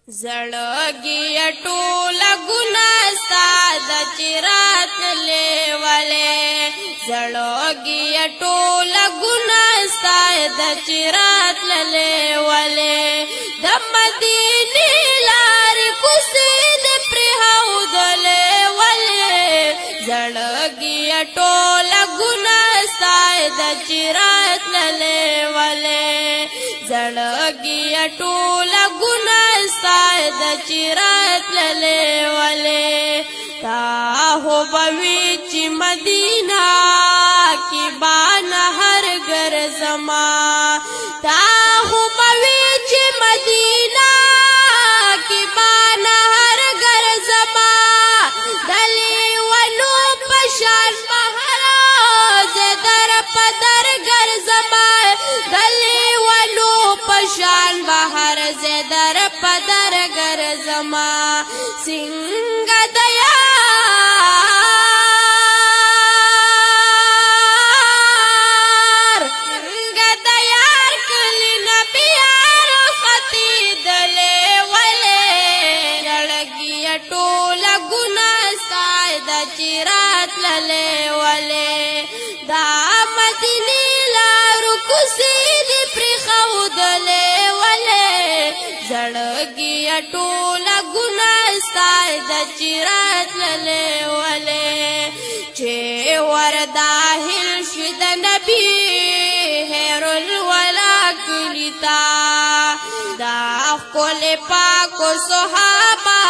زړګي ټوله ګناه ستا د چې راتلې ولې زړګي ټوله ګناه ستا د چې راتلې ولې د مدینې لارې کوڅې دې پرېښودلې ولې زړګي ټوله ګناه ستا د چې راتلې ولې زړګي ټوله ګناه ستا د چې راتلې ولې تا هو بوي چې مدینه کې بانه هر ګرځما تا هو بوي چې مدینه کې بانه هر ګرځما دلی ونو پشان بهر زه در پدر ګرځما دلی ونو پشان بهر زه در پدر ګرځما څنګه دیا زړګي ټوله ګناه ستا د چې راتلې ولې چې ور داخل شي د نبي خیر الولا کلي تا دا ښکلي پاکو صحابانو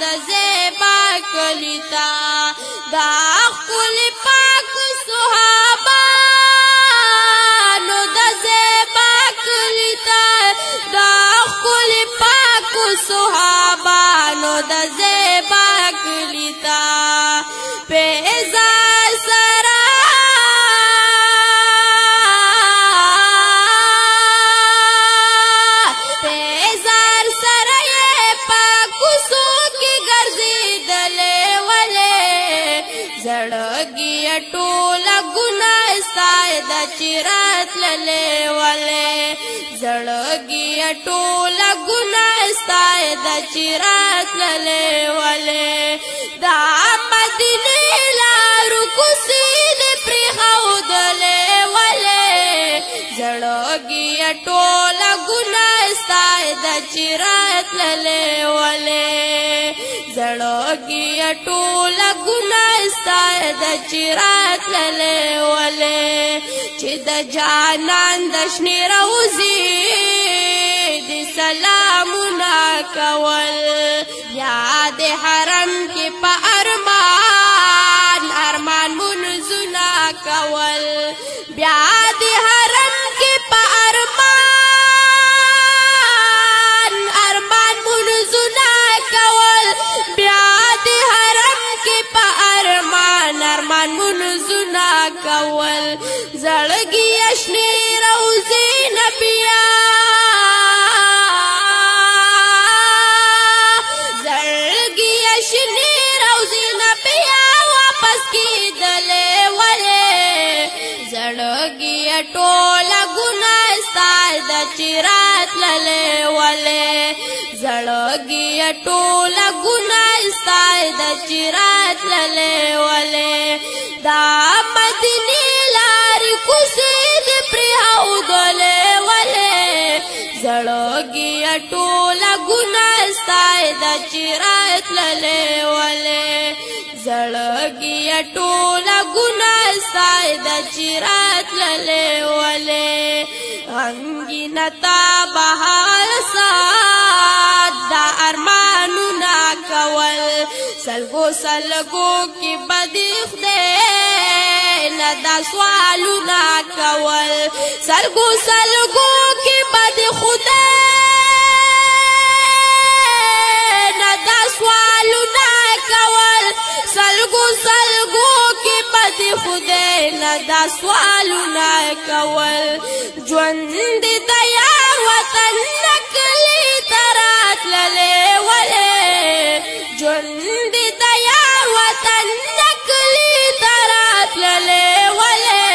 د زیبا کلي تا دا ښکلي پاکو صحابانو د زیبا کلي تا دا ښکلي پاکو صحابانو د زیبا کلي تا پیزا سره پیزار سره یې پاکو سو کې ګرځېدلې ولې زړګي ټوله ګناه ستا د چې راتلې ولې زړګي ټوله ګناه ستا د چې راتلې ولې دا مدینې لارو کوڅې دې پرېښودلې ولې زړګي ټوله ګناه ستا د چې راتلې ولې زړګي ټوله ګناه ستا د چې راتلې ولې چې د جانان د شنې روضې د سلامونه کول یا د حرم کې په ارمان ارمان منځونه کول بیا د حرم کې په ارمان ارمان منځونه کول بیا د حرم کې په ارمان ارمان منځونه کول زړګي شنې روضې نبیا زړګي شنې روضې نبیا واپس کېدلې ولې زړګي ټوله ګناه ستا د چې راتلې ولې زړګي ټوله ګناه ستا د چې راتلې ولې دا مدینې لارې کوڅې دې پرېښودلې ولې زړګي ټوله ګناه ستا د چې راتلې ولې زړګي ټوله ګناه ستا د چې راتلې ولې غمګینه تا بهار سات دا ارمانونه کول سلګو سلګو کې بدې خدای نه دا سوالونه کول سلګو سلګو کې بدې خدای نه دا سوالونه کول سلګو سلګو کې بدې خدای نه دا سوالونه کول ژوند د یار وطن نکلي تراتللې ولې ژوند د یار وطن نکلي تراتللې ولې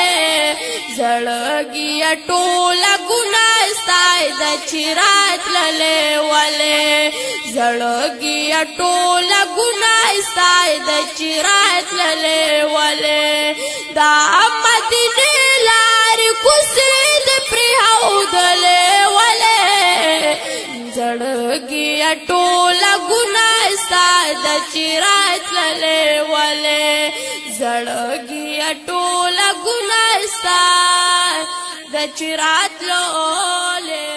زړګي ټوله ګناه ستای د چرات للې ولې زړګي ټوله ګناه ستای د چرات للې ولې دا مدینه لار کوڅې د پرهودلې ولې زړګي ټوله ګناه ستای د چرات للې ولې زړګي ټوله ګناه ستای د چرات للې